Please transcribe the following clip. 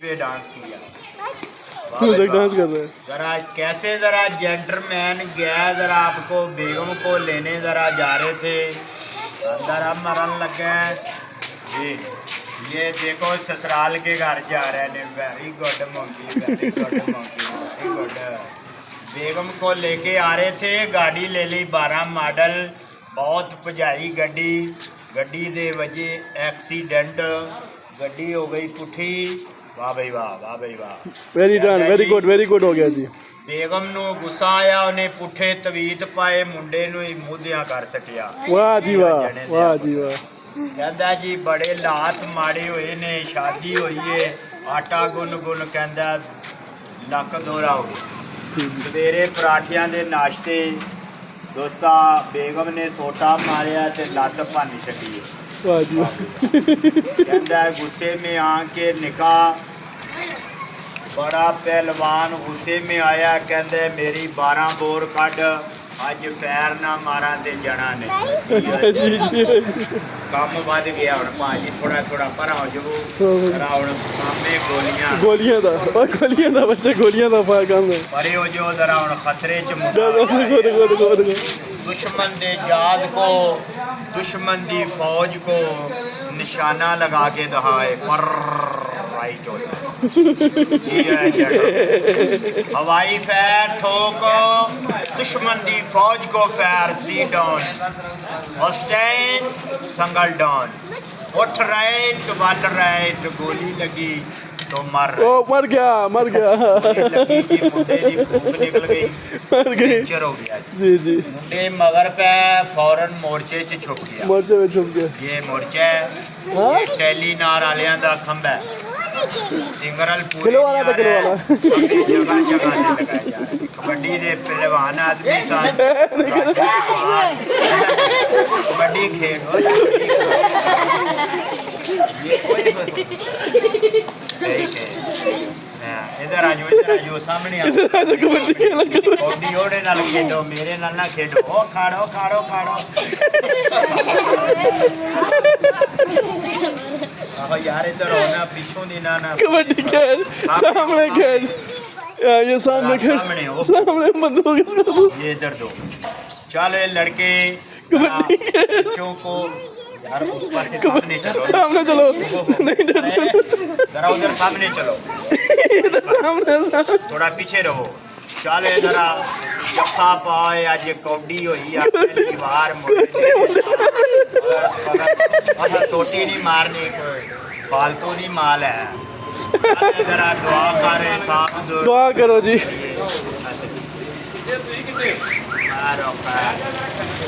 पे डांस किया। डांस कर रहे हैं। जरा कैसे जरा जेंटलमैन गया जरा आपको बेगम को लेने जरा जा रहे थे, अंदर अब मरन लगे जी। ये देखो ससुराल के घर जा रहे हैं। Very good monkey, very good monkey, very good. बेगम को लेके आ रहे थे, गाड़ी ले ली 12 मॉडल, बहुत भजाई गड्डी, गड्डी दे वजे एक्सीडेंट, गड्डी हो गई पुठी। वाह भाई वाह, वाह भाई वाह, वेरी डन, वेरी गुड हो गया जी। बेगम ਨੂੰ ਗੁੱਸਾ ਆਇਆ, ਉਹਨੇ ਪੁੱਠੇ ਤਵੀਤ ਪਾਏ, ਮੁੰਡੇ ਨੂੰ ਹੀ ਮੂਧਿਆਂ ਕਰ ਸਟਿਆ। ਵਾਹ ਜੀ ਵਾਹ, ਵਾਹ ਜੀ ਵਾਹ। ਕਹਿੰਦਾ ਜੀ ਬੜੇ ਲਾਤ ਮਾੜੇ ਹੋਏ ਨੇ, ਸ਼ਾਦੀ ਹੋਈ ਏ, ਆਟਾ ਗੁੰਨ ਗੁੰਨ ਕਹਿੰਦਾ ਲੱਕ ਦੋਰਾ ਹੋ ਗਿਆ। ਸਵੇਰੇ ਪਰਾਠਿਆਂ ਦੇ ਨਾਸ਼ਤੇ ਦੋਸਤਾ ਬੇਗਮ ਨੇ ਸੋਟਾ ਮਾਰਿਆ ਤੇ ਲੱਤ ਭੰਨ ਛੱਡੀ। ਵਾਹ ਜੀ ਕਹਿੰਦਾ ਗੁੱਸੇ में आके निकाह बड़ा पहलवान गुस्से में आया, कहते मेरी 12 बोर कट, अज पैर ना मारा ते जना ने। कम वध गया हुण भाजी, थोड़ा थोड़ा परा हो जाओ जरा हुण सामने गोलियां गोलियां दा बच्चे गोलियां दा काम है। परे हो जाओ जरा हुण खतरे च मुंडा। दुश्मन दे जाद को, दुश्मन दी फौज को निशाना लगा के दहाए पर राइट होता हवाई फैर ठोको, दुश्मन दी फौज को फैर सी डाउन, स्टैंड संगल डाउन, उठ राइट वल राइट, गोली लगी तो मर गया लगी जी, मुंडे दी फूक निकल गई, फ्रैक्चर हो गया जी जी। मुंडे मगर पे फौरन मोर्चे च छुप गया। मोर्चे में छुप गया। ये मोर्चा है, ये टेलीनार वालियां दा खंबा है। सिंगरल पूरे जगह जगह ते लगाए जा रहे। कबड्डी दे पहलवान आदमी साथ कबड्डी खेल हो इधर आजो सामने कबड्डी ओड़े नाल खेडो, मेरे नाल ना खेडो। ओ खाड़ो खाड़ो खाड़ो यार, इधर होना पीछों दी ना कबड्डी खेल, सामने खेल, ये सामने खेल, सामने बंदूक, ये इधर दो। चल ये लड़के कबड्डी खेल, बच्चों को यार उस पास से सामने चलो, सामने चलो, नहीं जरा उधर सामने चलो, सामने थोड़ा पीछे रहो। चल जरा जफ्फा पाए, आज कौडी हुई है पहली बार टोटी नहीं मारनी, फालतू नहीं माल है। जरा दुआ करे, साफ दुआ करो जी।